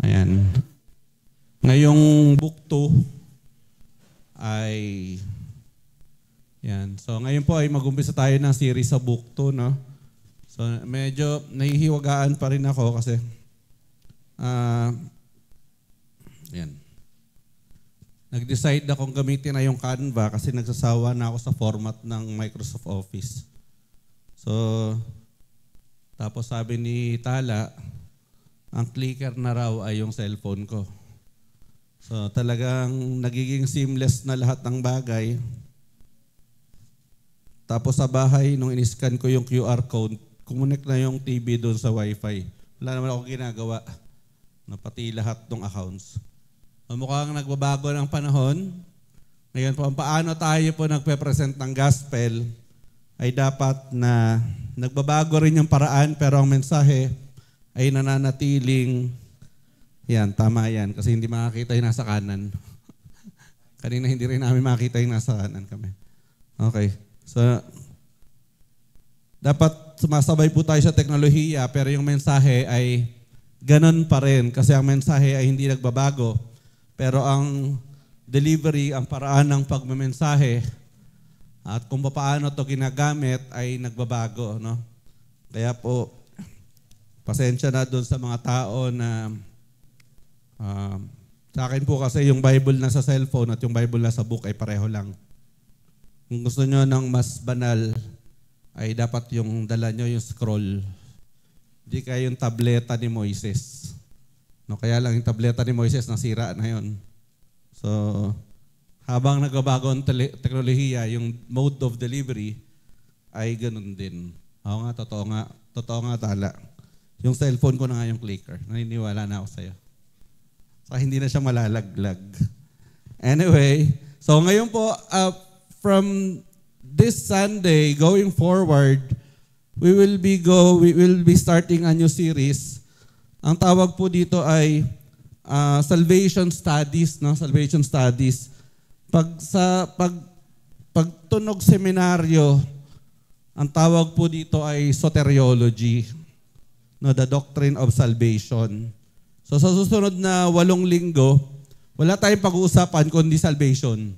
Ayan. Ngayong book 2 ay yan. So ngayon po ay mag-umpisa tayo ng series sa book 2, no? So medyo nahihiwagaan pa rin ako kasi yan. Nag-decide akong gamitin na yung Canva kasi nagsasawa na ako sa format ng Microsoft Office. So tapos sabi ni Tala, ang clicker na raw ay yung cellphone ko. So talagang nagiging seamless na lahat ng bagay. Tapos sa bahay, nung in-scan ko yung QR code, connect na yung TV doon sa Wi-Fi. Wala naman ako ginagawa na pati lahat ng accounts. So, mukhang nagbabago ng panahon. Ngayon po, paano tayo po nagpe-present ng gospel ay dapat na nagbabago rin yung paraan pero ang mensahe ay nananatiling, yan, tama yan, kasi hindi makakita yung nasa kanan. Kanina hindi rin namin makita yung nasa kanan kami. Okay. So, dapat sumasabay po tayo sa teknolohiya pero yung mensahe ay ganun pa rin kasi ang mensahe ay hindi nagbabago. Pero ang delivery, ang paraan ng pagmamensahe at kung paano ito ginagamit ay nagbabago. No? Kaya po, pasensya na doon sa mga tao na sa akin po kasi yung Bible na sa cellphone at yung Bible na sa book ay pareho lang. Kung gusto nyo ng mas banal, ay dapat yung dala nyo yung scroll. Hindi kaya yung tableta ni Moises. No, kaya lang yung tableta ni Moises nasira na yun. So, habang nagbabago ang teknolohiya, yung mode of delivery ay ganun din. Oo nga, totoo nga Tala. Yung cellphone ko na nga yung clicker. Naniniwala na ako sa'yo. So, hindi na siya malalaglag. Anyway, so ngayon po, from this Sunday going forward, we will be starting a new series. Ang tawag po dito ay Salvation Studies, no? Salvation Studies. Pagtunog seminaryo, ang tawag po dito ay soteriology, no? The doctrine of salvation. So sa susunod na 8 linggo, wala tayong pag-uusapan kundi salvation.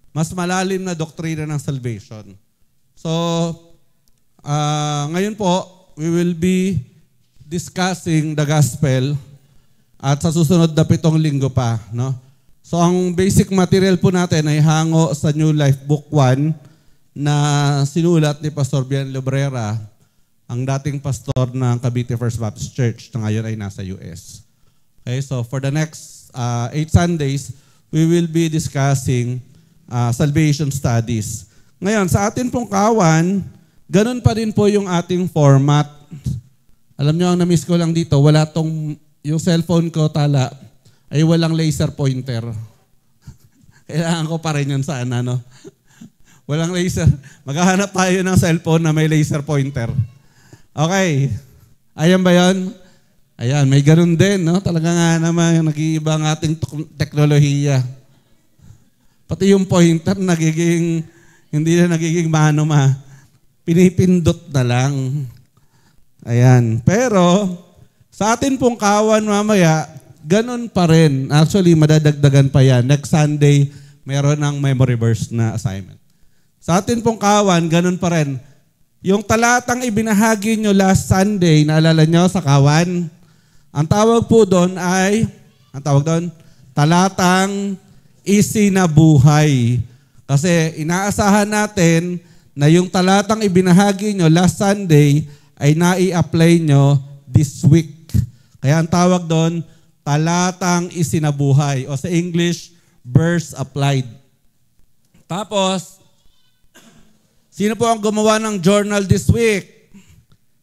Mas malalim na doktrina ng salvation. So, ngayon po, we will be discussing the gospel at sa susunod na 7 linggo pa. No? So, ang basic material po natin ay hango sa New Life Book 1 na sinulat ni Pastor Bian Lobrera, ang dating pastor ng Cavite First Baptist Church na ngayon ay nasa US. Okay, so for the next 8 Sundays, we will be discussing salvation studies. Ngayon, sa atin pong kawan, ganun pa rin po yung ating format. Alam nyo, ang na-miss ko lang dito, yung cellphone ko, Tala, ay walang laser pointer. Kailangan ko pa rin yun sana, no? Walang laser. Maghahanap tayo ng cellphone na may laser pointer. Okay. Ayan ba yun? Ayan, may ganun din, no? Talaga nga naman, nag-iiba ang ating teknolohiya. Pati yung pointer hindi na nagiging mano-ma. Pinipindot na lang. Ayan. Pero, sa atin pong kawan mamaya, ganun pa rin. Actually, madadagdagan pa yan. Next Sunday, meron ng memory verse na assignment. Sa atin pong kawan, ganun pa rin. Yung talatang ibinahagi nyo last Sunday, naalala nyo sa kawan? Ang tawag po doon ay, talatang isinabuhay. Kasi inaasahan natin na yung talatang ibinahagi nyo last Sunday ay nai-apply nyo this week. Kaya ang tawag doon, talatang isinabuhay. O sa English, verse applied. Tapos, sino po ang gumawa ng journal this week?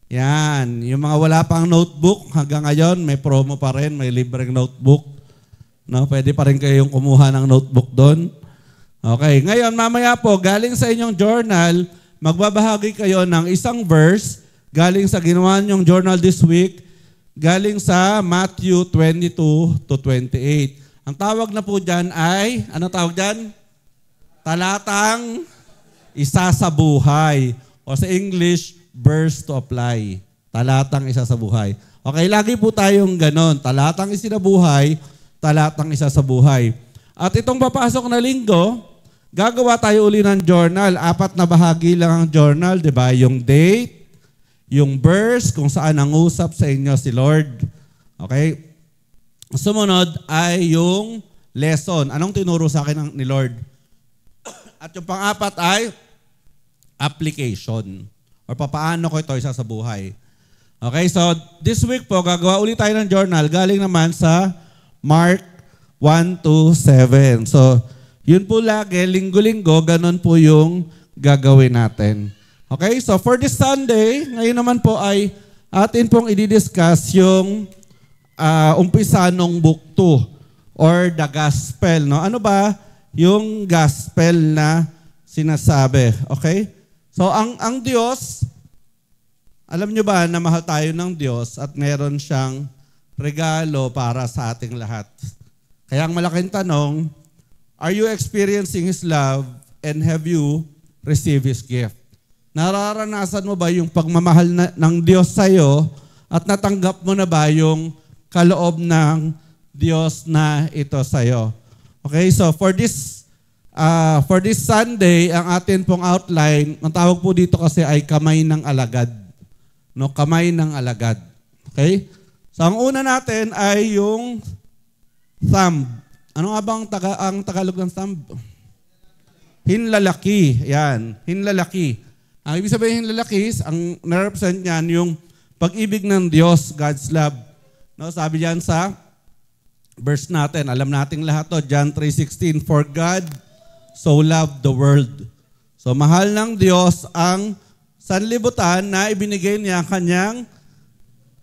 Yan. Yung mga wala pang notebook, hanggang ngayon, may promo pa rin, may libreng notebook. No, pwede pa rin kayong kumuha ng notebook doon. Okay, ngayon mamaya po, galing sa inyong journal, magbabahagi kayo ng isang verse, galing sa ginawa niyong journal this week, galing sa Matthew 22 to 28. Ang tawag na po dyan ay, ano tawag dyan? Talatang isa sa buhay. O sa English, verse to apply. Talatang isa sa buhay. Okay, lagi po tayong ganon. Talatang isinabuhay, talatang isa sa buhay. At itong papasok na linggo, gagawa tayo uli ng journal. 4 na bahagi lang ang journal, di ba? Yung date, yung verse, kung saan ang usap sa inyo si Lord. Okay? Sumunod ay yung lesson. Anong tinuro sa akin ni Lord? At yung pang-4 ay application. O papaano ko ito isa sa buhay. Okay, so this week po, gagawa ulit tayo ng journal. Galing naman sa Mark 1-7. So, yun po lagi, linggo-linggo, ganun po yung gagawin natin. Okay, so for this Sunday, ngayon naman po ay atin pong i-discuss yung umpisa nung book 2 or the gospel. No? Ano ba yung gospel na sinasabi? Okay? So, ang Diyos, alam nyo ba na mahal tayo ng Diyos at meron siyang regalo para sa ating lahat? Kaya ang malaking tanong, are you experiencing His love and have you received His gift? Nararanasan mo ba yung pagmamahal ng Diyos sa iyo at natanggap mo na ba yung kaloob ng Diyos na ito sa iyo? Okay, so for this Sunday, ang atin pong outline, ang tawag po dito kasi ay kamay ng alagad. No, kamay ng alagad. Okay? So ang una natin ay yung thumb. Ano nga ba ang Tagalog ng thumb? Hinlalaki. Yan. Hinlalaki. Ang ibig sabihin hinlalaki, ang na-represent niyan yung pag-ibig ng Diyos, God's love. No, sabi diyan sa verse natin, alam nating lahat to, John 3:16, for God so loved the world. So mahal ng Diyos ang sanlibutan na ibinigay niya ang kanyang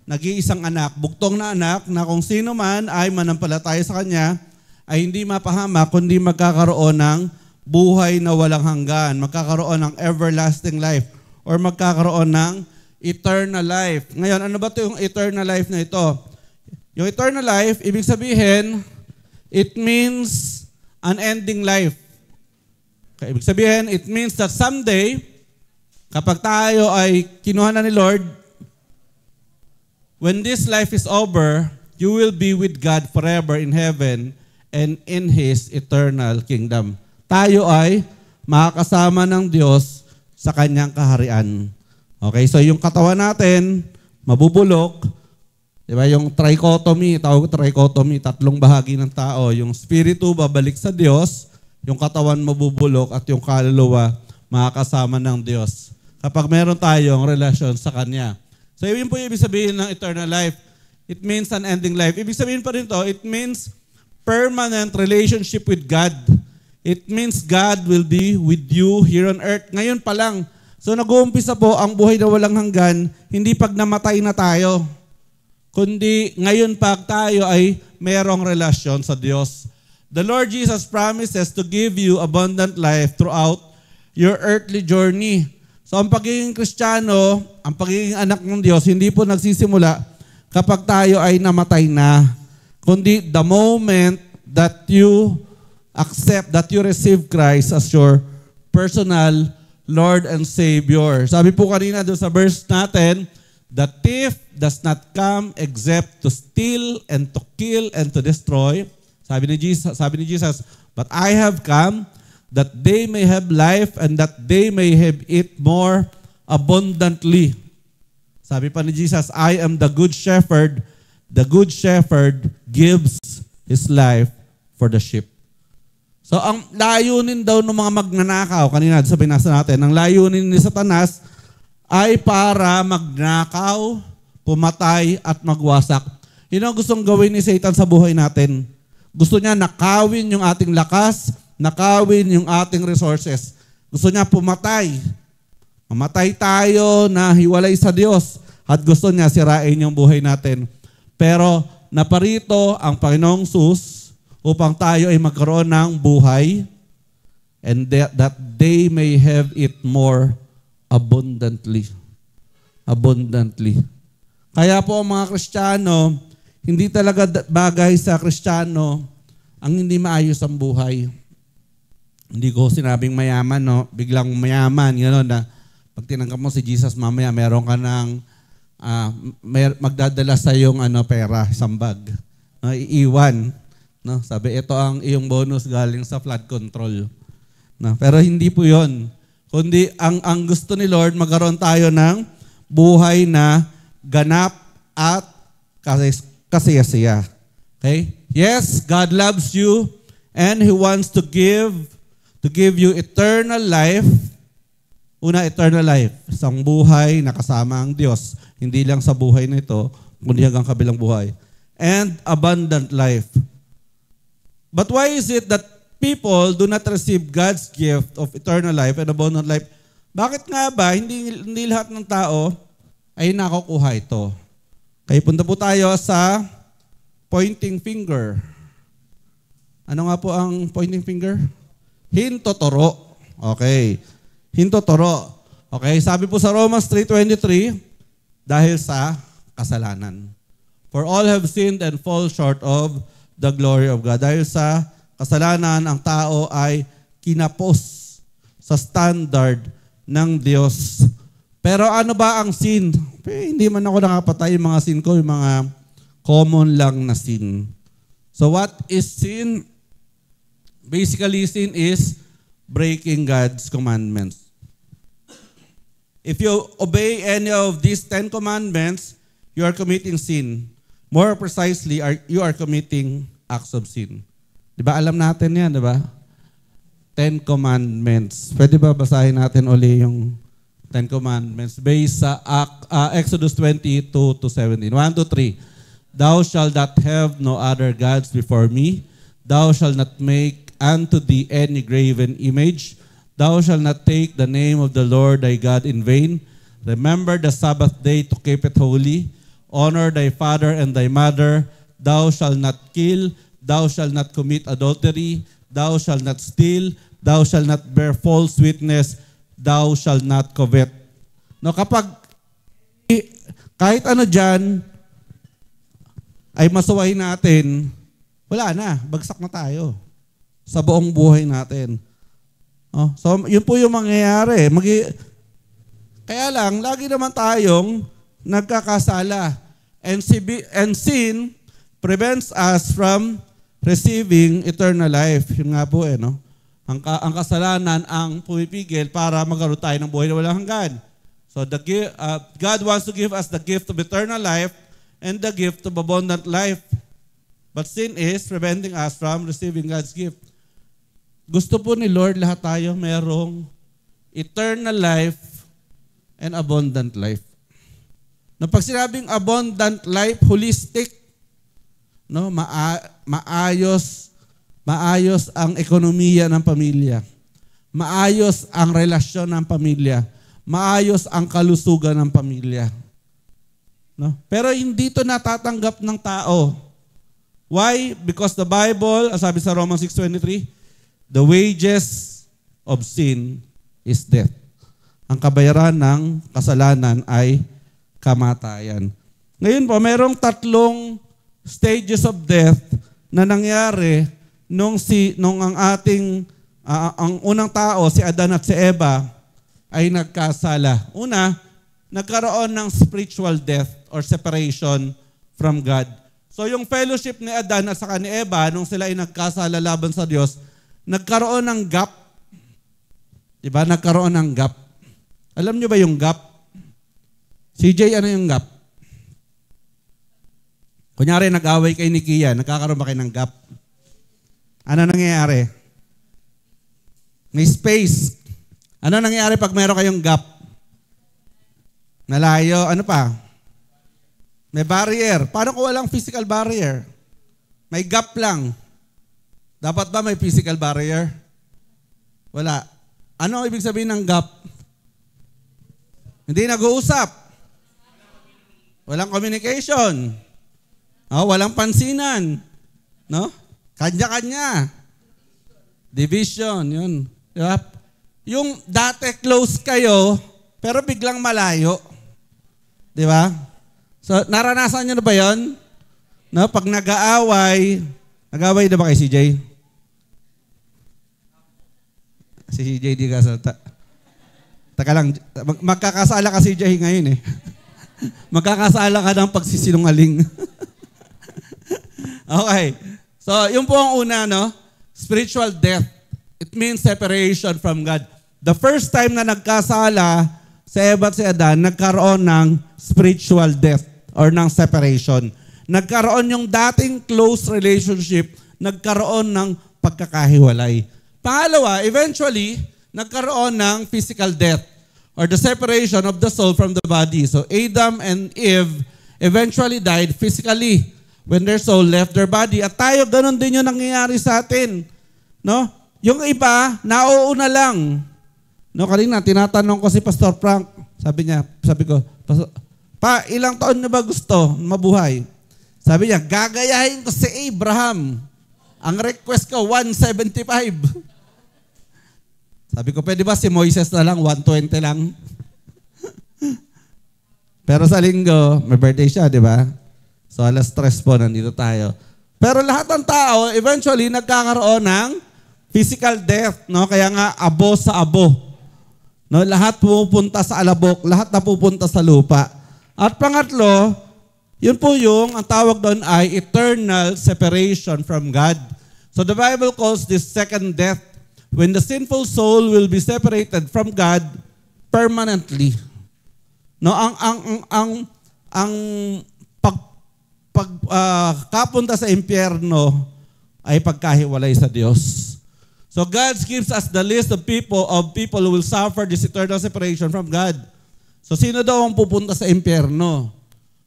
nag-iisang anak, buktong na anak, na kung sino man ay manampalataya sa kanya, ay hindi mapahamak, kundi magkakaroon ng buhay na walang hanggan, magkakaroon ng everlasting life, or magkakaroon ng eternal life. Ngayon, ano ba ito yung eternal life na ito? Yung eternal life, ibig sabihin, it means unending life. Okay, ibig sabihin, it means that someday, kapag tayo ay kinuha na ni Lord, when this life is over, you will be with God forever in heaven and in His eternal kingdom. Tayo ay makakasama ng Diyos sa Kanyang kaharian. Okay, so yung katawan natin, mabubulok. Diba? Yung trichotomy, tawag trichotomy, 3 bahagi ng tao. Yung spiritu babalik sa Diyos, yung katawan mabubulok, at yung kaluluwa makakasama ng Diyos kapag meron tayong relasyon sa Kanya. So yun po yung ibig sabihin ng eternal life. It means an ending life. Ibig sabihin pa rin to, it means permanent relationship with God. It means God will be with you here on earth. Ngayon pa lang. So nag-uumpisa po ang buhay na walang hanggan, hindi pag namatay na tayo, kundi ngayon pag tayo ay merong relasyon sa Diyos. The Lord Jesus promises to give you abundant life throughout your earthly journey. So ang pagiging Kristiyano, ang pagiging anak ng Diyos, hindi po nagsisimula kapag tayo ay namatay na, kundi the moment that you accept, that you receive Christ as your personal Lord and Savior. Sabi po kanina doon sa verse natin, the thief does not come except to steal and to kill and to destroy. Sabi ni Jesus, but I have come that they may have life and that they may have it more abundantly. Sabi pa ni Jesus, I am the good shepherd. The good shepherd gives his life for the sheep. So ang layunin daw ng mga magnanakaw, kanina sa binasa natin, ang layunin ni Satanas ay para magnakaw, pumatay at magwasak. Yun ang gustong gawin ni Satan sa buhay natin. Gusto niya nakawin yung ating lakas, nakawin yung ating resources. Gusto niya pumatay. Mamatay tayo na hiwalay sa Diyos at gusto niya sirain yung buhay natin. Pero naparito ang Panginoong Sus upang tayo ay magkaroon ng buhay and that they may have it more abundantly. Abundantly. Kaya po ang mga Kristiyano, hindi talaga bagay sa Kristiyano ang hindi maayos ang buhay. Hindi ko sinabing mayaman, no? Biglang mayaman, gano'n na pag tinanggap mo si Jesus mamaya, meron ka ng magdadala sa yung pera, isang bag. Iiwan. No? Sabi, ito ang iyong bonus galing sa flood control. No? Pero hindi po yon. Kundi ang gusto ni Lord, magkaroon tayo ng buhay na ganap at kasaya-saya. Okay? Yes, God loves you and He wants to give you eternal life. Una, eternal life. Isang buhay na kasama ang Diyos. Hindi lang sa buhay na ito, kundi hanggang kabilang buhay. And abundant life. But why is it that people do not receive God's gift of eternal life and abundant life? Bakit nga ba hindi lahat ng tao ay nakukuha ito? Kaya punta po tayo sa pointing finger. Ano nga po ang pointing finger? Hintotoro. Okay. Hintotoro. Okay, sabi po sa Romans 3:23, dahil sa kasalanan. For all have sinned and fall short of the glory of God. Dahil sa kasalanan, ang tao ay kinapos sa standard ng Diyos. Pero ano ba ang sin? Hindi man ako nakapatay yung mga sin ko, yung mga common lang na sin. So what is sin? Basically, sin is breaking God's commandments. If you obey any of these 10 commandments, you are committing sin. More precisely, you are committing acts of sin. Di ba? Alam natin yan, di ba? 10 commandments. Pwede ba basahin natin uli yung 10 commandments based sa Exodus 22-17. 1, 2, 3. Thou shalt not have no other gods before me. Thou shalt not make unto thee any graven image. Thou shalt not take the name of the Lord thy God in vain. Remember the Sabbath day to keep it holy. Honor thy father and thy mother. Thou shalt not kill. Thou shalt not commit adultery. Thou shalt not steal. Thou shalt not bear false witness. Thou shalt not covet. No, kapag kahit ano dyan ay masuway natin, wala na, bagsak na tayo sa buong buhay natin. Oh, so, yun po yung mangyayari. Kaya lang, lagi naman tayong nagkakasala. And sin prevents us from receiving eternal life. Yun nga po no? Ang kasalanan ang pumipigil para magkaroon tayo ng buhay na walang hanggan. So, God wants to give us the gift of eternal life and the gift of abundant life. But sin is preventing us from receiving God's gift. Gusto po ni Lord lahat tayo mayroong eternal life and abundant life. No, pag sinabing abundant life, holistic, no, maayos ang ekonomiya ng pamilya. Maayos ang relasyon ng pamilya. Maayos ang kalusugan ng pamilya. No? Pero hindi ito natatanggap ng tao. Why? Because the Bible, sabi sa Romans 6:23, the wages of sin is death. Ang kabayaran ng kasalanan ay kamatayan. Ngayon po, mayroong 3 stages of death na nangyari nung ang unang tao, si Adan at si Eva, ay nagkasala. Una, nagkaroon ng spiritual death or separation from God. So yung fellowship ni Adan at saka ni Eva, nung sila ay nagkasala laban sa Diyos, nagkaroon ng gap. Diba? Nagkaroon ng gap. Alam nyo ba yung gap? CJ, ano yung gap? Kunyari, nag-away kay ni Kia, nagkakaroon ba kayo ng gap? Ano nangyayari? May space. Ano nangyayari pag meron kayong gap? Nalayo. Ano pa? May barrier. Paano kung walang physical barrier? May gap lang. Dapat ba may physical barrier? Wala. Ano ang ibig sabihin ng gap? Hindi nag-uusap. Walang communication. Walang pansinan. No? Kanya-kanya. Division, yun. Diba? Yung dati close kayo, pero biglang malayo. Di ba? So, naranasan nyo na ba yun? No? Pag nag-aaway na ba kay CJ? Si CJ di kasalta. Taka lang, magkakasala ka CJ ngayon eh. Magkakasala ka ng pagsisinungaling. Okay. So, yun po ang una, no? Spiritual death. It means separation from God. The first time na nagkasala si Eva at si Adan, nagkaroon ng spiritual death or ng separation. Nagkaroon yung dating close relationship, nagkaroon ng pagkakahiwalay. Pangalawa, eventually, nagkaroon ng physical death or the separation of the soul from the body. So Adam and Eve eventually died physically when their soul left their body. At tayo, ganun din yung nangyayari sa atin. No? Yung iba, nauuna lang. No, kanina, tinatanong ko si Pastor Frank. Sabi ko, Pa, ilang taon na ba gusto mabuhay? Sabi niya, gagayahin ko si Abraham. Ang request ko, 175. Sabi ko, pwede ba si Moises na lang, 120 lang? Pero sa linggo, may birthday siya, di ba? So, alas 3 po, nandito tayo. Pero lahat ng tao, eventually, nagkakaroon ng physical death. No? Kaya nga, abo sa abo. No? Lahat pupunta sa alabok, lahat na pupunta sa lupa. At pangatlo, yun po yung, ang tawag doon ay eternal separation from God. So the Bible calls this second death when the sinful soul will be separated from God permanently. No, ang kapunta sa impyerno ay pagkahiwalay sa Diyos. So God gives us the list of people who will suffer this eternal separation from God. So sino daw ang pupunta sa impyerno?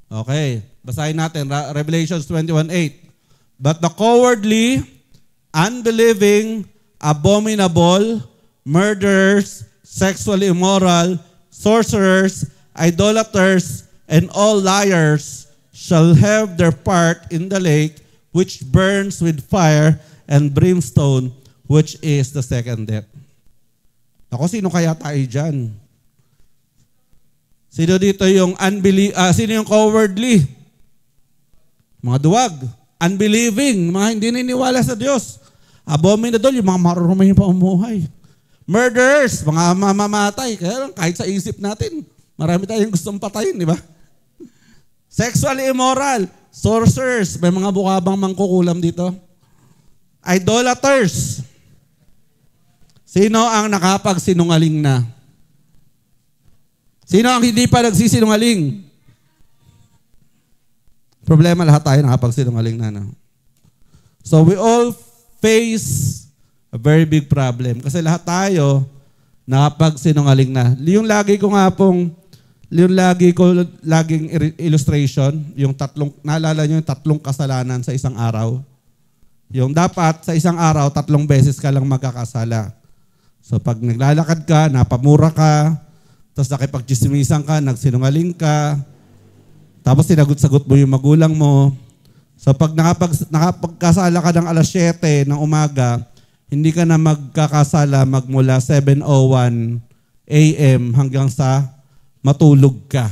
Okay, basahin natin Revelations 21:8. But the cowardly, unbelieving, abominable, murderers, sexually immoral, sorcerers, idolaters, and all liars shall have their part in the lake which burns with fire and brimstone, which is the second death. Ako, sino kaya tayo dyan? Sino dito yung sino yung cowardly? Mga duwag. Unbelieving, mga hindi niniwala sa Diyos. Abominable, yung mga marurumay pa umuhay. Murderers, mga mamamatay. Kaya lang, kahit sa isip natin, marami tayong gustong patayin, di ba? Sexually immoral, sorcerers, may mga bukabang mangkukulam dito. Idolaters. Sino ang nakapagsinungaling na? Sino ang hindi pa nagsisinungaling? Problema, lahat tayo nakapagsinungaling na. No? So we all face a very big problem. Kasi lahat tayo nakapagsinungaling na. Yung lagi ko laging illustration, yung naalala nyo yung 3 kasalanan sa isang araw. Yung dapat sa isang araw, 3 beses ka lang magkakasala. So pag naglalakad ka, napamura ka, tapos nakipagchismisan ka, nagsinungaling ka, tapos sinagot-sagot mo yung magulang mo. So pag nakapagkasala ka ng alas 7 ng umaga, hindi ka na magkakasala magmula 7:01 a.m. hanggang sa matulog ka.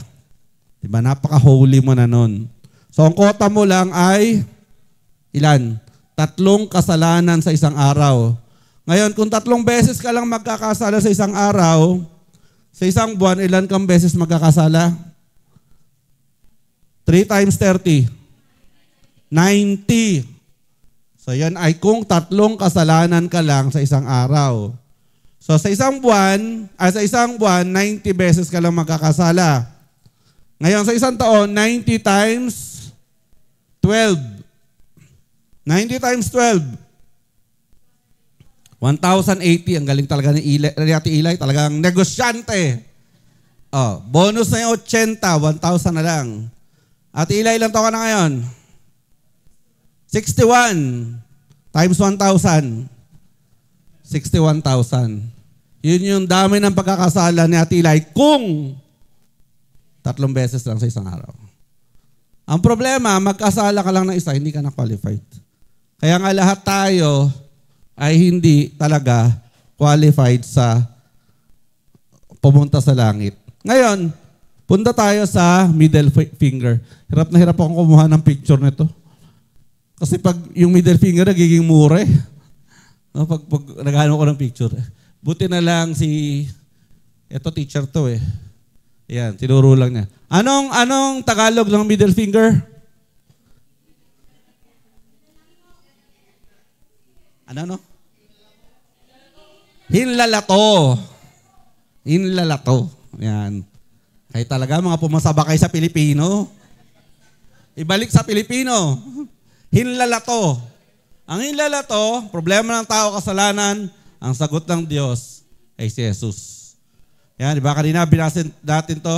Diba? Napaka-holy mo na nun. So ang kota mo lang ay ilan? 3 kasalanan sa isang araw. Ngayon, kung 3 beses ka lang magkakasala sa isang araw, sa isang buwan, ilan kang beses magkakasala? 3 times 30. 90. So yan ay kung 3 kasalanan ka lang sa isang araw. So sa isang buwan, 90 beses ka lang magkakasala. Ngayon sa isang taon, 90 times 12. 90 times 12. 1,080. Ang galing talaga ni Ate Eli. Talagang negosyante. Oh, bonus na yung 80. 1,000 na lang. Ate Eli, ilang taon ka na ngayon? 61 times 1,000. 61,000. Yun yung dami ng pagkakasala ni Ate Eli kung 3 beses lang sa isang araw. Ang problema, magkasala ka lang ng isa, hindi ka na qualified. Kaya nga lahat tayo ay hindi talaga qualified sa pumunta sa langit. Ngayon, punta tayo sa middle finger. Hirap na hirap akong kumuha ng picture nito. Kasi pag yung middle finger, nagiging mure. No, pag nagano ko ng picture. Buti na lang eto teacher to eh. Ayan, tinuro lang niya. Anong Tagalog ng middle finger? Ano? Hinlalato. Hinlalato. Yan. Kaya talaga mga pumasaba kayo sa Pilipino. Ibalik sa Pilipino. Hinlalato. Ang hinlalato, problema ng tao, kasalanan, ang sagot ng Diyos ay si Jesus. Yan, di ba? Kanina binasin natin to.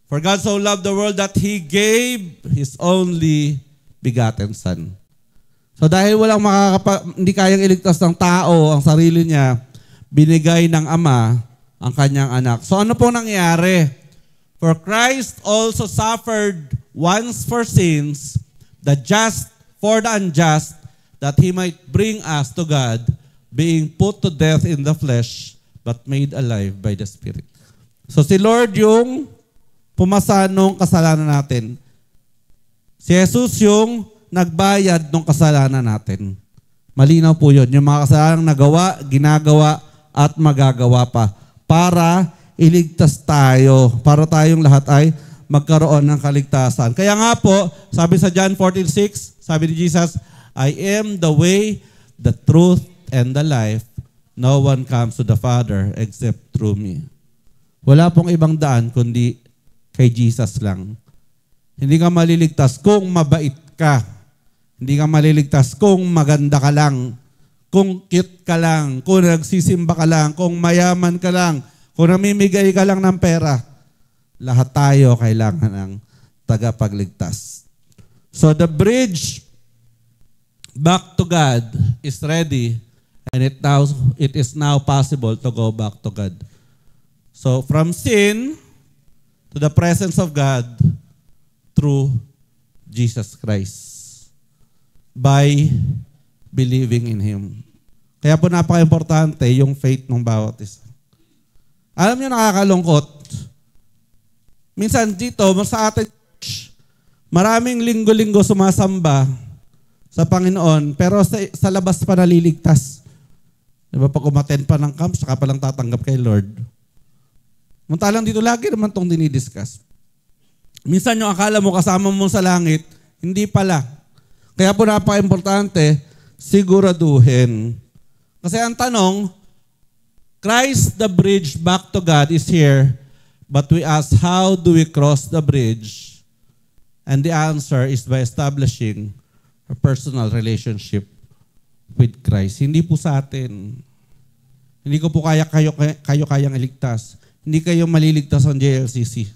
For God so loved the world that He gave His only begotten Son. So dahil hindi kayang iligtas ng tao ang sarili niya, binigay ng Ama ang kanyang anak. So ano po nangyari? For Christ also suffered once for sins, the just for the unjust, that He might bring us to God, being put to death in the flesh, but made alive by the Spirit. So si Lord yung pumasa nung kasalanan natin. Si Jesus yung nagbayad ng kasalanan natin. Malinaw po yun. Yung mga kasalanang nagawa, ginagawa, at magagawa pa. Para iligtas tayo. Para tayong lahat ay magkaroon ng kaligtasan. Kaya nga po, sabi sa John 14:6, sabi ni Jesus, I am the way, the truth, and the life. No one comes to the Father except through me. Wala pong ibang daan kundi kay Jesus lang. Hindi ka maliligtas kung mabait ka. Hindi ka maliligtas kung maganda ka lang, kung cute ka lang, kung nagsisimba ka lang, kung mayaman ka lang, kung namimigay ka lang ng pera. Lahat tayo kailangan ng tagapagligtas. So the bridge back to God is ready, and it is now possible to go back to God. So from sin to the presence of God through Jesus Christ. By believing in Him. Kaya po napaka-importante yung faith ng bawat isa. Alam niyo, nakakalungkot. Minsan dito, sa ating church, maraming linggo-linggo sumasamba sa Panginoon, pero sa labas pa naliligtas. Diba, pag umattend pa ng camp, saka pa lang tatanggap kay Lord. Muntalang dito, lagi naman itong dinidiscuss. Minsan yung akala mo kasama mo sa langit, hindi pala. Kaya po napaka-importante, siguraduhin. Kasi ang tanong, Christ the bridge back to God is here, but we ask, how do we cross the bridge? And the answer is by establishing a personal relationship with Christ. Hindi po sa atin. Hindi ko po kayo kayang iligtas. Hindi kayo maliligtas ng JLCC.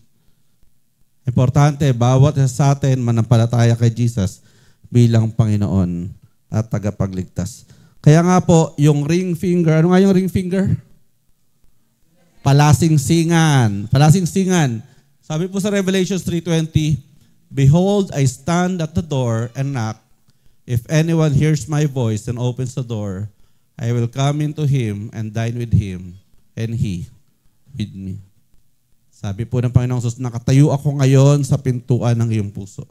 Importante, bawat isa sa atin manampalataya kay Jesus bilang Panginoon at tagapagligtas. Kaya nga po, yung ring finger, ano nga yung ring finger? Palasingsingan. Palasingsingan. Sabi po sa Revelation 3:20, Behold, I stand at the door and knock. If anyone hears my voice and opens the door, I will come into him and dine with him, and he with me. Sabi po ng Panginoong Jesus, nakatayo ako ngayon sa pintuan ng iyong puso.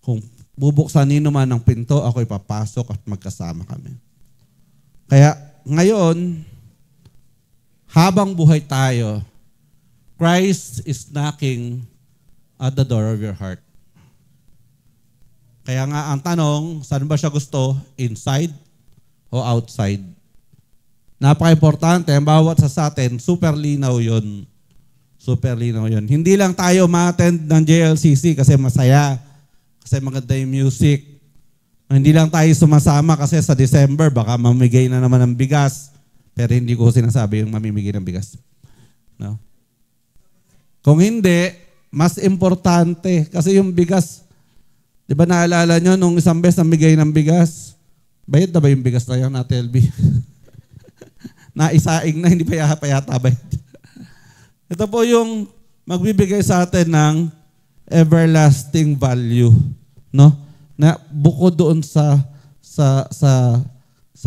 Kung bubuksan nino man ang pinto, ako'y papasok at magkasama kami. Kaya ngayon, habang buhay tayo, Christ is knocking at the door of your heart. Kaya nga ang tanong, saan ba siya gusto? Inside o outside? Napaka-importante, ang bawat sa atin, super linaw yun. Super linaw yun. Hindi lang tayo ma-attend ng JLCC kasi masaya, kasi maganda yung music. Hindi lang tayo sumasama kasi sa December, baka mamigay na naman ng bigas. Pero hindi ko sinasabi yung mamimigay ng bigas. No? Kung hindi, mas importante. Kasi yung bigas, di ba naalala nyo, nung isang beses namigay ng bigas, bayad na ba yung bigas na yun, Ate LB? Naisaing na, hindi pa yata bayad. Ito po yung magbibigay sa atin ng everlasting value, no? Na bukod doon sa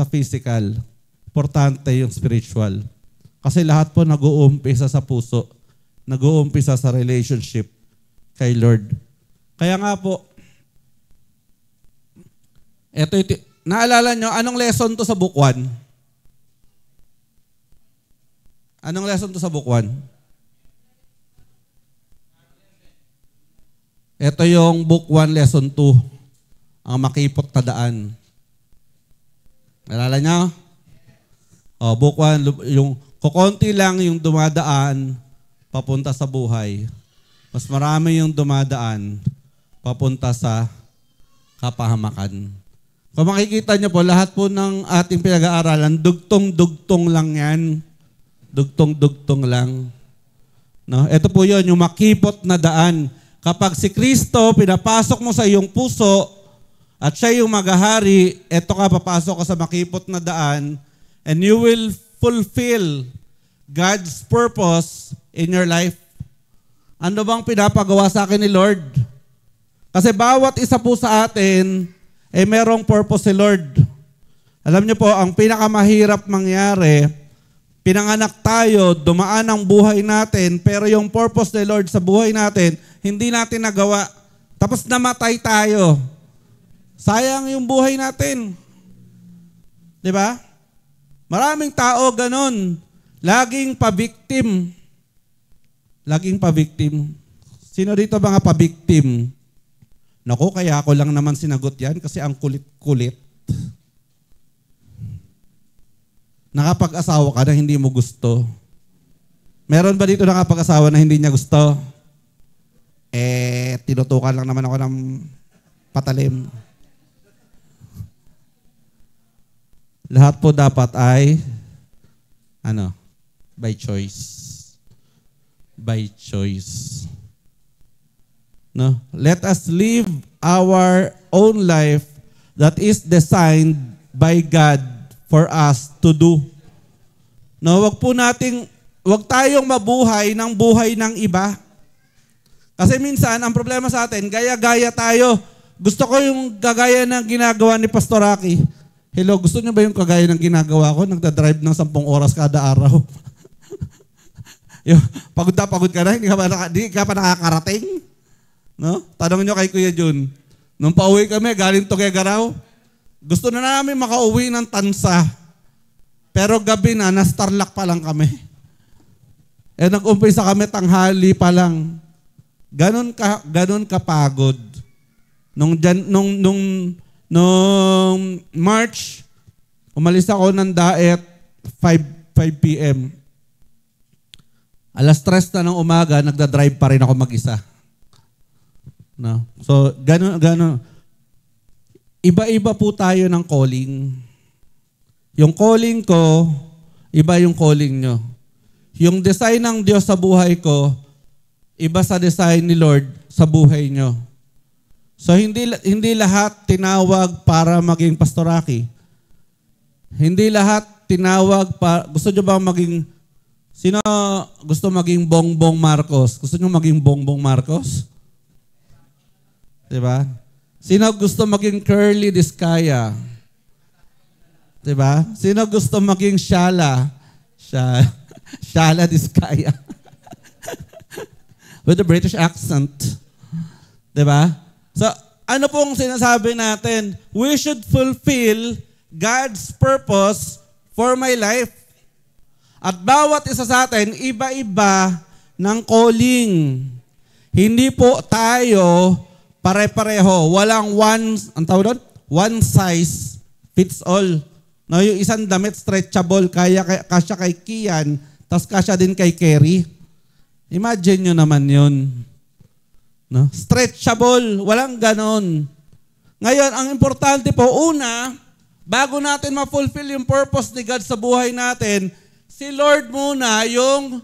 physical, importante yung spiritual. Kasi lahat po nag-uumpisa sa puso, nag-uumpisa sa relationship kay Lord. Kaya nga po, naalala nyo, anong lesson to sa book 1? Anong lesson to sa book 1? Ito yung Book 1, Lesson 2. Ang makipot na daan. Nalala niyo? Book 1, yung kukonti lang yung dumadaan papunta sa buhay. Mas marami yung dumadaan papunta sa kapahamakan. Kung makikita niyo po, lahat po ng ating pinag-aaralan, dugtong-dugtong lang yan. Dugtong-dugtong lang. No? Ito po yun, yung makipot na daan. Kapag si Kristo, pinapasok mo sa iyong puso, at siya yung maghahari, eto ka, papasok ka sa makipot na daan, and you will fulfill God's purpose in your life. Ano bang pinapagawa sa akin ni Lord? Kasi bawat isa po sa atin, merong purpose si Lord. Alam niyo po, ang pinakamahirap mangyari, pinanganak tayo, dumaan ang buhay natin, pero yung purpose ni Lord sa buhay natin, hindi natin nagawa. Tapos namatay tayo. Sayang yung buhay natin. Di ba? Maraming tao ganon. Laging pabiktim. Laging pabiktim. Sino dito mga pabiktim? Naku, kaya ako lang naman sinagot yan kasi ang kulit-kulit. Nakapag-asawa ka na hindi mo gusto. Meron ba dito nakapag-asawa na hindi niya gusto? Tinutukan lang naman ako ng patalim. Lahat po dapat ay, by choice. By choice. No? Let us live our own life that is designed by God for us to do. No, wag tayong mabuhay ng buhay ng iba. Kasi minsan, ang problema sa atin, gaya-gaya tayo. Gusto ko yung gagaya ng ginagawa ni Pastor Rocky. Hello, gusto niyo ba yung kagaya ng ginagawa ko? Nagdadrive ng 10 oras kada araw. Pagod na pagod ka na, hindi ka pa nakakarating. No? Tanong nyo kay Kuya Jun. Nung pauwi kami, galing Tuguegarao, gusto na namin makauwi ng Tansa. Pero gabi na, na-Starlock pa lang kami. Nag-umpisa kami tanghali pa lang. Ganon kapagod. Nung March, umalis ako ng Daet 5 p.m. Alas 3 na ng umaga, nagda-drive pa rin ako mag-isa. No? So, gano'n. Iba-iba po tayo ng calling. Yung calling ko, iba yung calling nyo. Yung design ng Diyos sa buhay ko, iba sa design ni Lord sa buhay nyo. So, hindi lahat tinawag para maging pastoraki. Hindi lahat tinawag para, gusto nyo ba maging, sino gusto maging Bongbong Marcos? Gusto nyo maging Bongbong Marcos? Diba? Sino gusto maging Curly Discaya? Diba? Sino gusto maging Shala? Shala Discaya. With a British accent. Diba? So, ano pong sinasabi natin? We should fulfill God's purpose for my life. At bawat isa sa atin, iba-iba ng calling. Hindi po tayo pare-pareho. Walang one size fits all. No, yung isang damit stretchable, kasya kay Kian, tas kasya din kay Kerry. Imagine nyo naman yun. No? Stretchable, walang ganon. Ngayon, ang importante po, una, bago natin ma-fulfill yung purpose ni God sa buhay natin, si Lord muna yung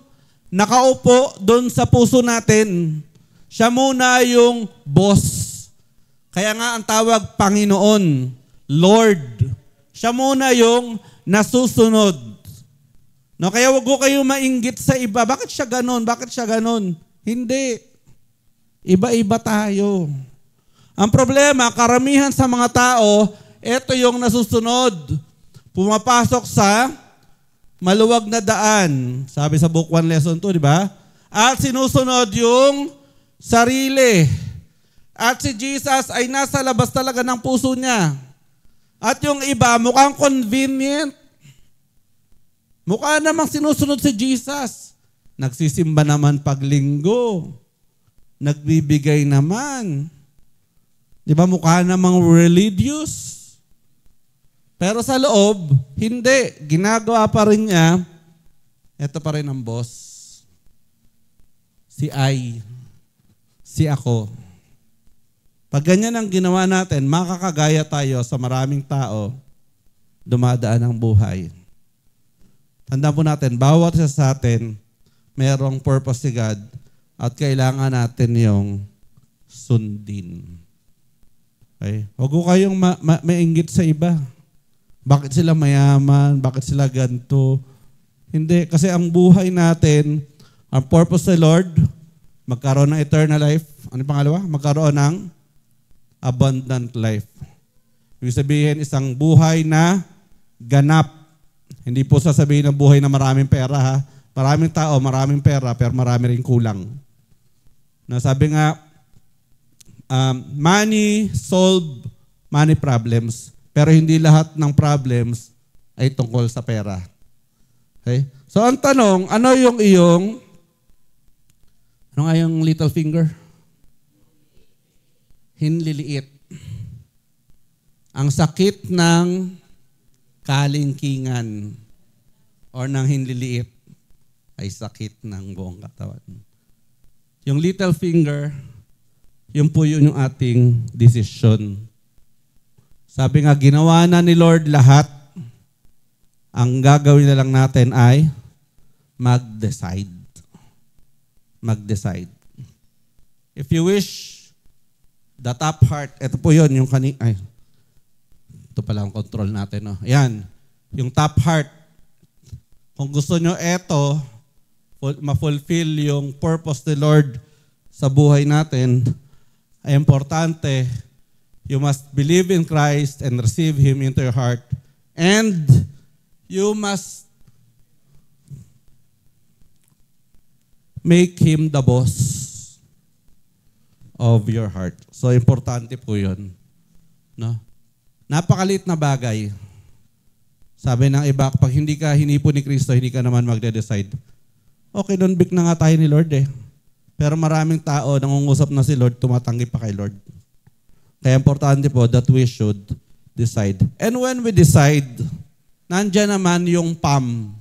nakaupo doon sa puso natin. Siya muna yung boss. Kaya nga ang tawag Panginoon, Lord. Siya muna yung nasusunod. No, kaya wag ko kayo mainggit sa iba. Bakit siya ganon? Bakit siya ganon? Hindi. Iba-iba tayo. Ang problema, karamihan sa mga tao, ito yung nasusunod. Pumapasok sa maluwag na daan. Sabi sa Book 1, Lesson 2, di ba? At sinusunod yung sarili. At si Jesus ay nasa labas talaga ng puso niya. At yung iba, mukhang convenient. Mukha namang sinusunod si Jesus. Nagsisimba naman paglinggo. nagbibigay naman. Di ba mukha namang religious? Pero sa loob, hindi. Ginagawa pa rin niya. Ito pa rin ang boss. Si I. Si ako. Pag ganyan ang ginawa natin, makakagaya tayo sa maraming tao, dumadaan ang buhay. Tandaan po natin, bawat isa sa atin, mayroong purpose si God at kailangan natin yung sundin. Okay? Huwag ko kayong mainggit sa iba. Bakit sila mayaman? Bakit sila ganito? Hindi. Kasi ang buhay natin, ang purpose sa Lord, magkaroon ng eternal life. Ano yung pangalawa? Magkaroon ng abundant life. Ibig sabihin, isang buhay na ganap. Hindi po sasabihin ng buhay na maraming pera, ha? Maraming tao, maraming pera, pero marami rin kulang. Nasabi nga, money solve money problems. Pero hindi lahat ng problems ay tungkol sa pera. Okay? So ang tanong, ano nga yung little finger? Hinliliit. Ang sakit ng kalingkingan or ng hinliliit ay sakit ng buong katawan. Yung little finger, yun po yun yung ating desisyon. Sabi nga, ginawa na ni Lord lahat. Ang gagawin na lang natin ay mag-decide. Mag-decide. If you wish, the top heart, ito po yun, yung ito pala ang control natin. No? Yan, yung top heart. Kung gusto nyo ito, ma-fulfill yung purpose ni Lord sa buhay natin, ay importante, you must believe in Christ and receive Him into your heart. And you must make Him the boss of your heart. So, importante po yun. No? Napakalit na bagay. Sabi ng iba, pag hindi ka hinipo ni Kristo, hindi ka naman magde-decide. Okay, don't big na nga tayo ni Lord eh. Pero maraming tao, nangungusap na si Lord, tumatanggi pa kay Lord. Kaya importante po that we should decide. And when we decide, nandyan naman yung PAM.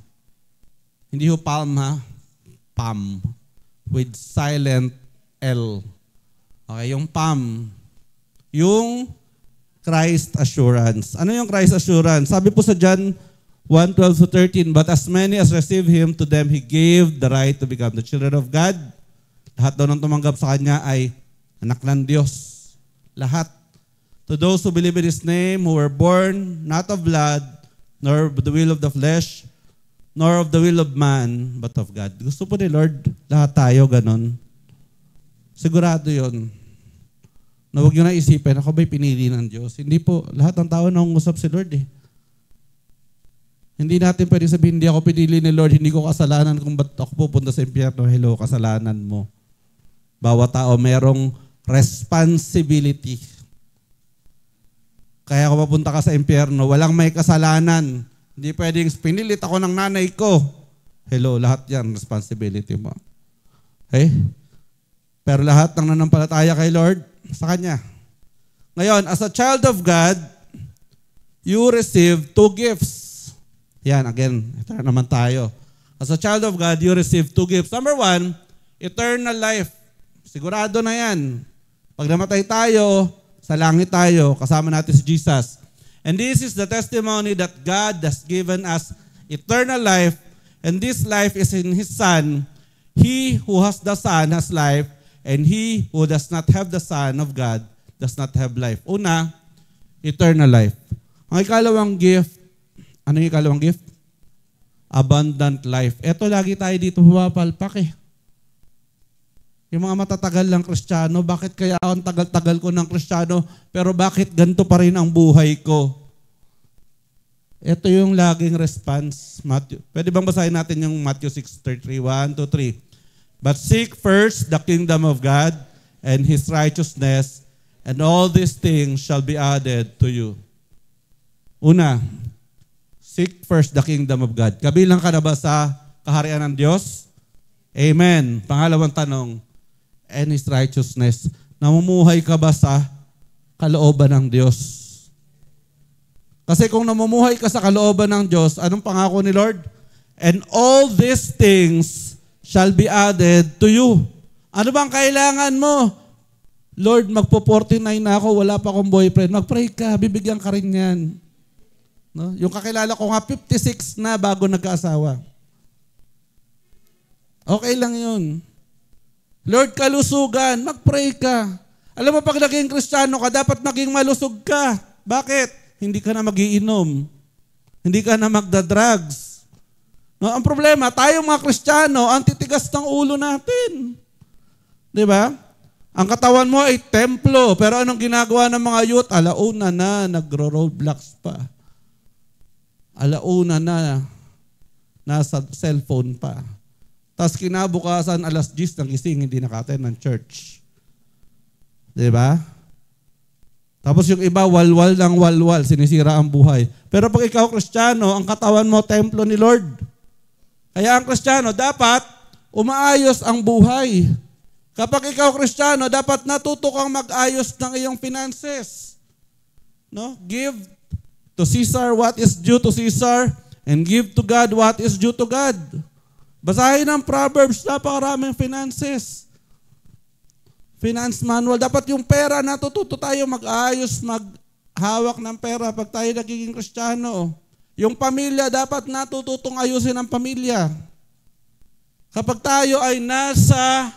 Hindi yung palm ha? PAM. With silent L. Okay, yung PAM. Yung Christ assurance. Ano yung Christ assurance? Sabi po sa John 1:12-13, but as many as receive Him, to them He gave the right to become the children of God. Lahat daw ng tumanggap sa Kanya ay anak ng Diyos. Lahat. To those who believe in His name, who were born not of blood, nor of the will of the flesh, nor of the will of man, but of God. Gusto po ni Lord, lahat tayo ganon. Sigurado yon. Na huwag nyo na isipin, ako ba'y pinili ng Diyos? Hindi po, lahat ng tao nangungusap si Lord eh. Hindi natin pwede sabihin, hindi ako pinili ni Lord, hindi ko kasalanan kung ba't ako pupunta sa impyerno. Hello, kasalanan mo. Bawat tao merong responsibility. Kaya kung papunta ka sa impyerno, walang may kasalanan. Hindi pwedeng pinilit ako ng nanay ko. Hello, lahat yan, responsibility mo. Okay? Pero lahat ng nanampalataya kay Lord, sa Kanya. Ngayon, as a child of God, you receive two gifts. Yan, again, ito na naman tayo. As a child of God, you receive two gifts. Number one, eternal life. Sigurado na yan. Pag namatay tayo, sa langit tayo, kasama natin si Jesus. And this is the testimony that God has given us eternal life, and this life is in His Son. He who has the Son has life, and he who does not have the Son of God does not have life. Una, eternal life. Ang ikalawang gift, ano yung ikalawang gift? Abundant life. Ito lagi tayo dito pumapalpak eh. Yung mga matatagal lang Kristiyano, bakit kaya ang tagal-tagal ko ng Kristiyano, pero bakit ganito pa rin ang buhay ko? Ito yung laging response. Pwede bang basahin natin yung Matthew 6:33, 1, 2, 3. But seek first the kingdom of God and His righteousness, and all these things shall be added to you. Una, seek first the kingdom of God. Kabilang ka na ba sa kaharian ng Diyos? Amen. Pangalawang tanong, and His righteousness. Namumuhay ka ba sa kalooban ng Diyos? Kasi kung namumuhay ka sa kalooban ng Diyos, anong pangako ni Lord? And all these things shall be added to you. Ano bang kailangan mo? Lord, magpo-49 na ako, wala pa akong boyfriend. Mag-pray ka, bibigyan ka rin yan. No? Yung kakilala ko nga, 56 na bago nagkaasawa. Okay lang yun. Lord, kalusugan, mag-pray ka. Alam mo, pag naging Kristiyano ka, dapat maging malusog ka. Bakit? Hindi ka na magiinom. Hindi ka na magdadrugs. No? Ang problema, tayo mga Kristiyano, ang titigas ng ulo natin. Di ba? Ang katawan mo ay templo, pero anong ginagawa ng mga youth? Alauna na, nagro-roadblocks pa. Alauna na, nasa cellphone pa. Tapos kinabukasan, alas 10 ng gising, hindi naka-attend ng church. Di ba? Tapos yung iba, walwal ng walwal, sinisira ang buhay. Pero pag ikaw Kristiyano, ang katawan mo, templo ni Lord. Kaya ang Kristiyano, dapat umaayos ang buhay. Kapag ikaw Kristiyano, dapat natuto kang mag-ayos ng iyong finances. No? Give to Caesar what is due to Caesar and give to God what is due to God. Basahin ang Proverbs, napakaraming finances. Finance manual. Dapat yung pera, natututo tayo mag-ayos, maghawak ng pera pag tayo nagiging Kristiyano. Yung pamilya, dapat natututong ayusin ang pamilya. Kapag tayo ay nasa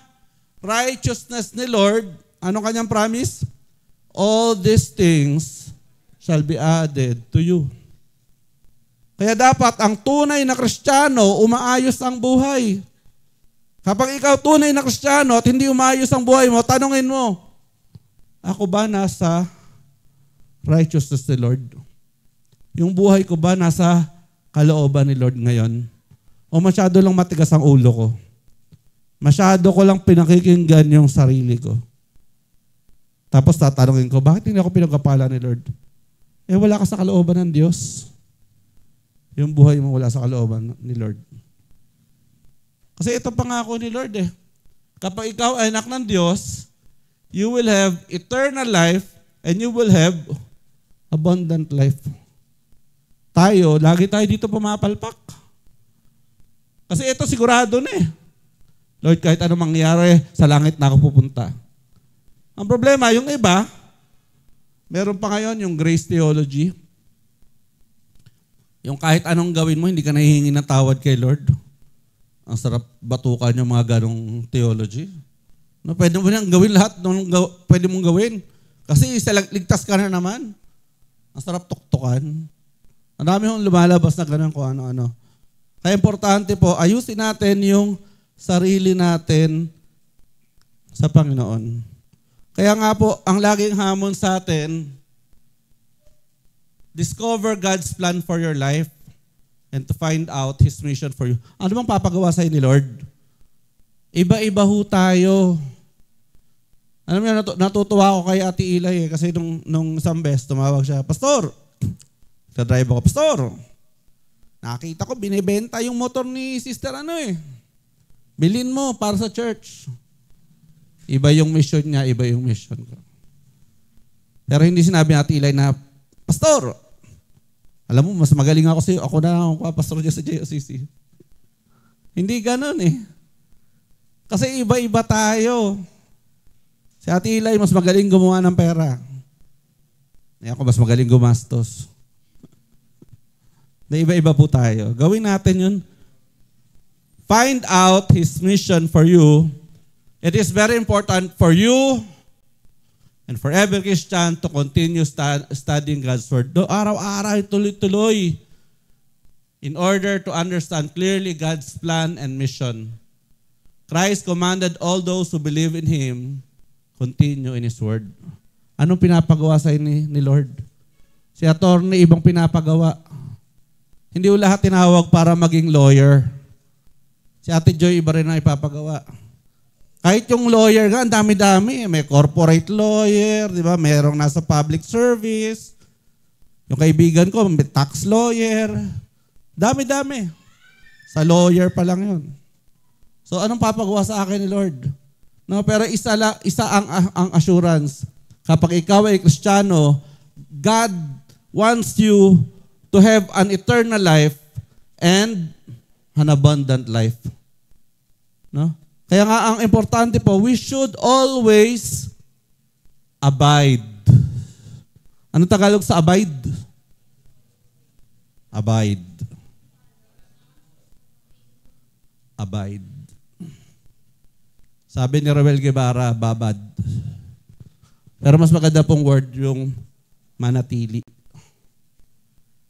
righteousness ni Lord, anong kanyang promise? All these things shall be added to you. Kaya dapat ang tunay na Kristiyano, umaayos ang buhay. Kapag ikaw tunay na Kristiyano at hindi umaayos ang buhay mo, tanungin mo, ako ba nasa righteousness ni Lord? Yung buhay ko ba nasa kalooban ni Lord ngayon? O masyado lang matigas ang ulo ko? Masyado ko lang pinakikinggan yung sarili ko. Tapos tatanungin ko, bakit hindi ako pinagkapala ni Lord? Wala ka sa kalooban ng Diyos. Yung buhay mo wala sa kalooban ni Lord. Kasi ito pangako ni Lord eh. Kapag ikaw ay anak ng Diyos, you will have eternal life and you will have abundant life. Tayo, lagi tayo dito pumapalpak. Kasi ito sigurado na eh. Lord, kahit ano mangyari, sa langit na ako pupunta. Ang problema, yung iba, meron pa ngayon yung grace theology. Yung kahit anong gawin mo, hindi ka nahihingi ng tawad kay Lord. Ang sarap batukan yung mga ganong theology. No, pwede mo nang gawin lahat ng pwede mong gawin. Kasi ligtas ka na naman. Ang sarap tuktukan. Ang dami hong lumalabas na gano'n kung ano-ano. Kaya importante po, ayusin natin yung sarili natin sa Panginoon. Kaya nga po, ang laging hamon sa atin, discover God's plan for your life and to find out His mission for you. Ano bang papagawa sa'yo ni Lord? Iba-iba ho tayo. Alam niyo, natutuwa ako kay Ate Ilay kasi nung isang beses, tumawag siya, Pastor, sa drive ako, Pastor, nakita ko, binibenta yung motor ni Sister bilhin mo para sa church. Iba yung mission niya, iba yung mission ko. Pero hindi sinabi ni Ate Ilay na, Pastor, alam mo, mas magaling ako sa'yo. Ako na ako pastor dyan sa JOCC. Hindi ganun eh. Kasi iba-iba tayo. Si Ate Ilay, mas magaling gumawa ng pera. Ako, mas magaling gumastos. Na iba-iba po tayo. Gawin natin yun. Find out His mission for you. It is very important for you and for every Christian to continue studying God's Word. Araw-araw, tuloy-tuloy in order to understand clearly God's plan and mission. Christ commanded all those who believe in Him continue in His Word. Anong pinapagawa sa ni Lord? Si attorney, ibang pinapagawa. Hindi lahat tinawag para maging lawyer. Si Ate Joy, iba rin ang ipapagawa. Kahit yung lawyer nga, ang dami-dami. May corporate lawyer, di ba? Merong nasa public service. Yung kaibigan ko, may tax lawyer. Dami-dami. Sa lawyer pa lang yun. So, anong papagawa sa akin ni Lord? No, pero isa ang assurance. Kapag ikaw ay Kristiyano, God wants you to have an eternal life and an abundant life. No? Kaya nga ang importante po, we should always abide. Ano Tagalog sa abide? Abide. Abide. Sabi ni Roel Guevara, babad. Pero mas maganda pong word yung manatili.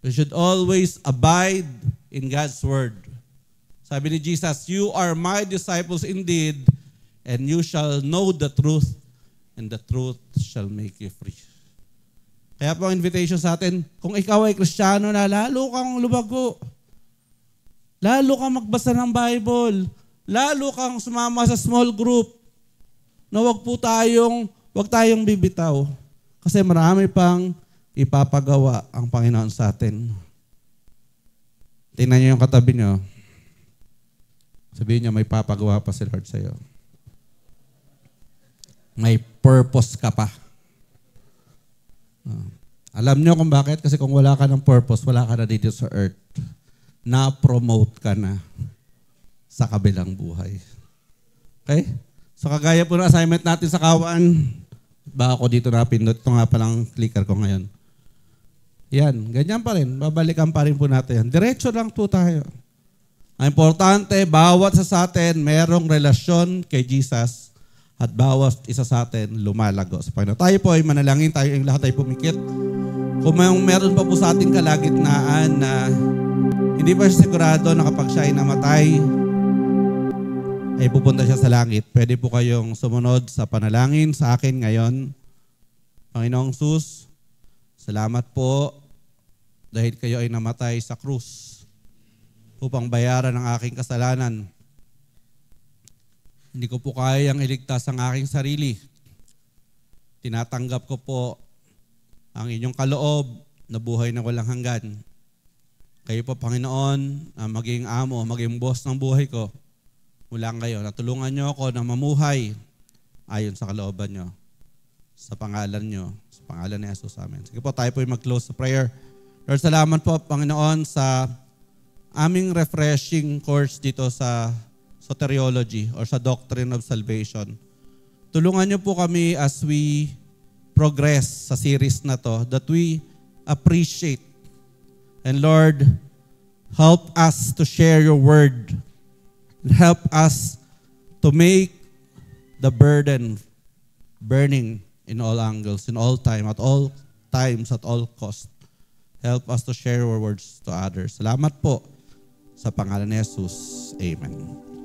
We should always abide in God's word. Sabi ni Jesus, you are my disciples indeed, and you shall know the truth, and the truth shall make you free. Kaya po ang invitation sa atin, kung ikaw ay Kristiyano na, lalo kang lumago. Lalo kang magbasa ng Bible. Lalo kang sumama sa small group. Na wag tayong bibitaw. Kasi marami pang ipapagawa ang Panginoon sa atin. Tingnan niyo yung katabi niyo. Sabihin niyo, may papagawa pa si Lord sa iyo. May purpose ka pa. Alam niyo kung bakit? Kasi kung wala ka ng purpose, wala ka na dito sa earth. Na-promote ka na sa kabilang buhay. Okay? So kagaya po ng assignment natin sa Kawan, baka ako dito napindot. Ito nga palang clicker ko ngayon. Yan, ganyan pa rin. Babalikan pa rin po natin yan. Diretso lang po tayo. Ang importante, bawat sa atin merong relasyon kay Jesus at bawat isa sa atin lumalago sa Panginoon. Tayo po ay manalangin, tayo yung lahat ay pumikit. Kung meron pa po sa ating kalagitnaan na hindi pa siya sigurado na kapag siya ay namatay, ay pupunta siya sa langit. Pwede po kayong sumunod sa panalangin sa akin ngayon. Panginoong Sus, salamat po dahil kayo ay namatay sa krus upang bayaran ang aking kasalanan. Hindi ko po kayang iligtas ang aking sarili. Tinatanggap ko po ang inyong kaloob na buhay na walang hanggan. Kayo po, Panginoon, maging amo, maging boss ng buhay ko. Mula ngayon, natulungan niyo ako na mamuhay ayon sa kalooban niyo. Sa pangalan niyo, sa pangalan ni Jesus, amen. Sige po, tayo po yung mag-close sa prayer. Lord, salamat po, Panginoon, sa aming refreshing course dito sa soteriology or sa doctrine of salvation. Tulungan niyo po kami as we progress sa series na to, that we appreciate. And Lord, help us to share your word. Help us to make the burden burning in all angles, in all time, at all times, at all cost. Help us to share your words to others. Salamat po sa pangalan ni Jesus. Amen.